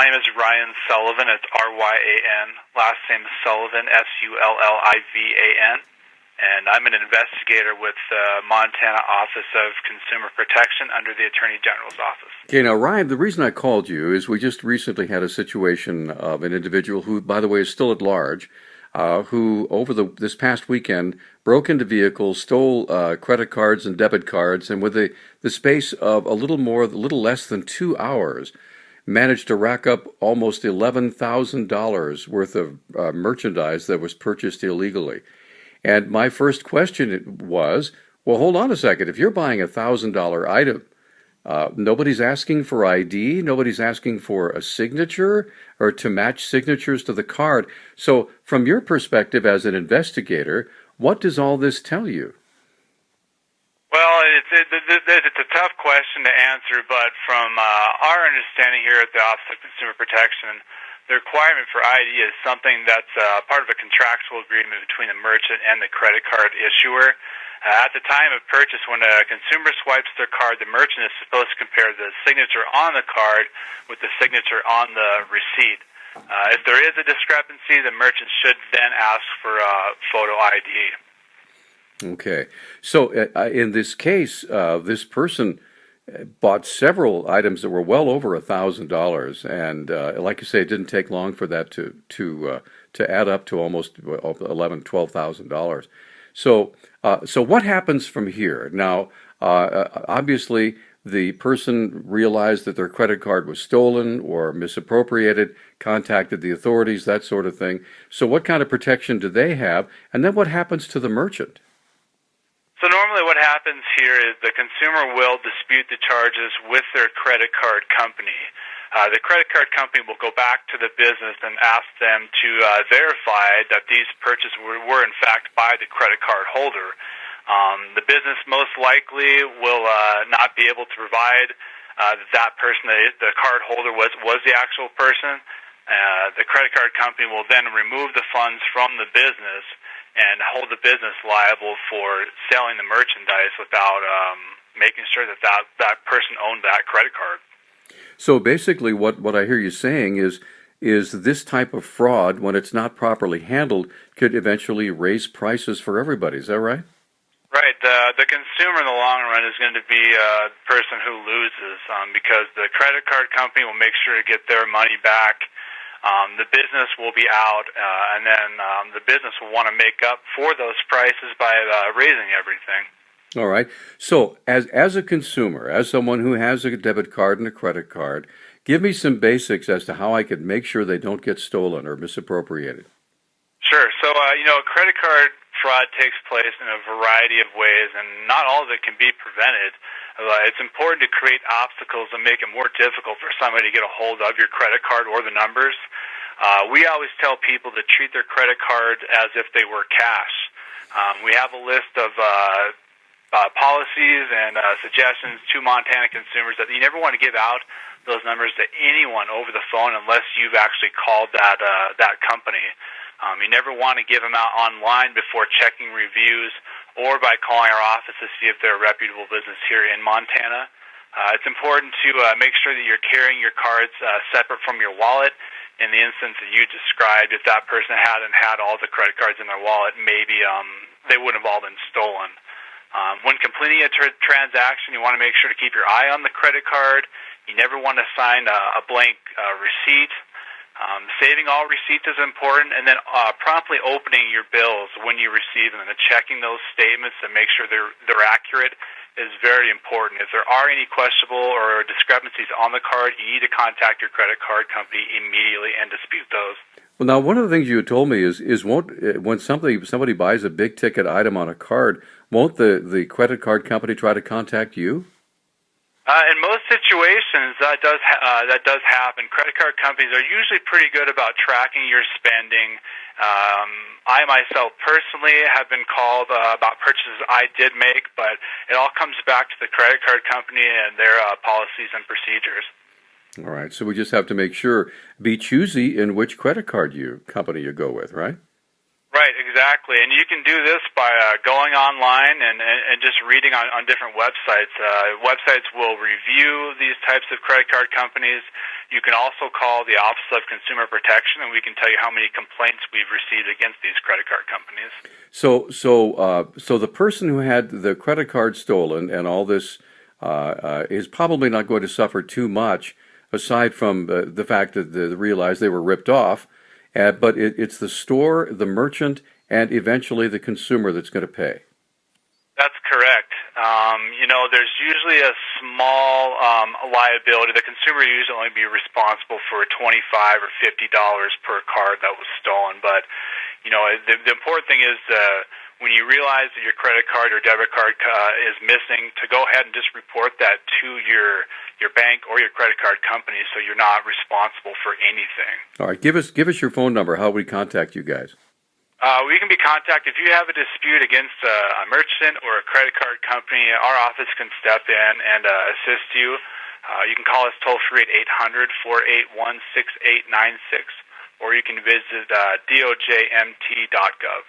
My name is Ryan Sullivan. It's R-Y-A-N. Last name is Sullivan, S-U-L-L-I-V-A-N. And I'm an investigator with the Montana Office of Consumer Protection under the Attorney General's office. Okay, now, Ryan, the reason I called you is we just recently had a situation of an individual who, by the way, is still at large, who over this past weekend broke into vehicles, stole credit cards and debit cards, and with the space of a little less than 2 hours, managed to rack up almost $11,000 worth of merchandise that was purchased illegally. And my first question was, well, hold on a second. If you're buying a $1,000 item, nobody's asking for ID, nobody's asking for a signature or to match signatures to the card. So from your perspective as an investigator, what does all this tell you? Well, it's a tough question to answer, but from our understanding here at the Office of Consumer Protection, the requirement for ID is something that's part of a contractual agreement between the merchant and the credit card issuer. At the time of purchase, when a consumer swipes their card, the merchant is supposed to compare the signature on the card with the signature on the receipt. If there is a discrepancy, the merchant should then ask for photo ID. Okay. So in this case, this person bought several items that were well over $1,000, and like you say, it didn't take long for that to add up to almost $12,000. So what happens from here? Now, obviously, the person realized that their credit card was stolen or misappropriated, contacted the authorities, that sort of thing. So what kind of protection do they have? And then what happens to the merchant? So normally what happens here is the consumer will dispute the charges with their credit card company. The credit card company will go back to the business and ask them to verify that these purchases were in fact by the credit card holder. The business most likely will not be able to provide that person, the card holder was the actual person. The credit card company will then remove the funds from the business and hold the business liable for selling the merchandise without making sure that person owned that credit card. So basically what I hear you saying is this type of fraud, when it's not properly handled, could eventually raise prices for everybody. Is that right? Right. The consumer in the long run is going to be the person who loses because the credit card company will make sure to get their money back. The business will be out, and then the business will want to make up for those prices by raising everything. All right. So as a consumer, as someone who has a debit card and a credit card, give me some basics as to how I could make sure they don't get stolen or misappropriated. Sure. So, credit card fraud takes place in a variety of ways, and not all of it can be prevented. It's important to create obstacles and make it more difficult for somebody to get a hold of your credit card or the numbers. We always tell people to treat their credit cards as if they were cash. We have a list of policies and suggestions to Montana consumers that you never want to give out those numbers to anyone over the phone unless you've actually called that company. You never want to give them out online before checking reviews or by calling our office to see if they're a reputable business here in Montana. It's important to make sure that you're carrying your cards separate from your wallet. In the instance that you described, if that person hadn't had all the credit cards in their wallet, maybe they would have all been stolen. When completing a transaction, you want to make sure to keep your eye on the credit card. You never want to sign a blank receipt. Saving all receipts is important, and then promptly opening your bills when you receive them and checking those statements to make sure they're accurate is very important. If there are any questionable or discrepancies on the card, you need to contact your credit card company immediately and dispute those. Well, now, one of the things you told me is when somebody buys a big ticket item on a card, won't the credit card company try to contact you? In most situations, that does happen. Credit card companies are usually pretty good about tracking your spending. I myself personally have been called about purchases I did make, but it all comes back to the credit card company and their policies and procedures. All right, so we just have to make sure, be choosy in which credit card company you go with, right? Right, exactly. And you can do this by going online and just reading on different websites. Websites will review these types of credit card companies. You can also call the Office of Consumer Protection, and we can tell you how many complaints we've received against these credit card companies. So the person who had the credit card stolen and all this is probably not going to suffer too much, aside from the fact that they realized they were ripped off. But it's the store, the merchant, and eventually the consumer that's going to pay. That's correct. There's usually a small liability. The consumer usually only be responsible for $25 or $50 per card that was stolen. But, the important thing is when you realize that your credit card or debit card is missing, to go ahead and just report that to your bank or your credit card company, so you're not responsible for anything. All right, give us your phone number. How do we contact you guys? We can be contacted if you have a dispute against a merchant or a credit card company. Our office can step in and assist you. You can call us toll-free at 800-481-6896, or you can visit dojmt.gov.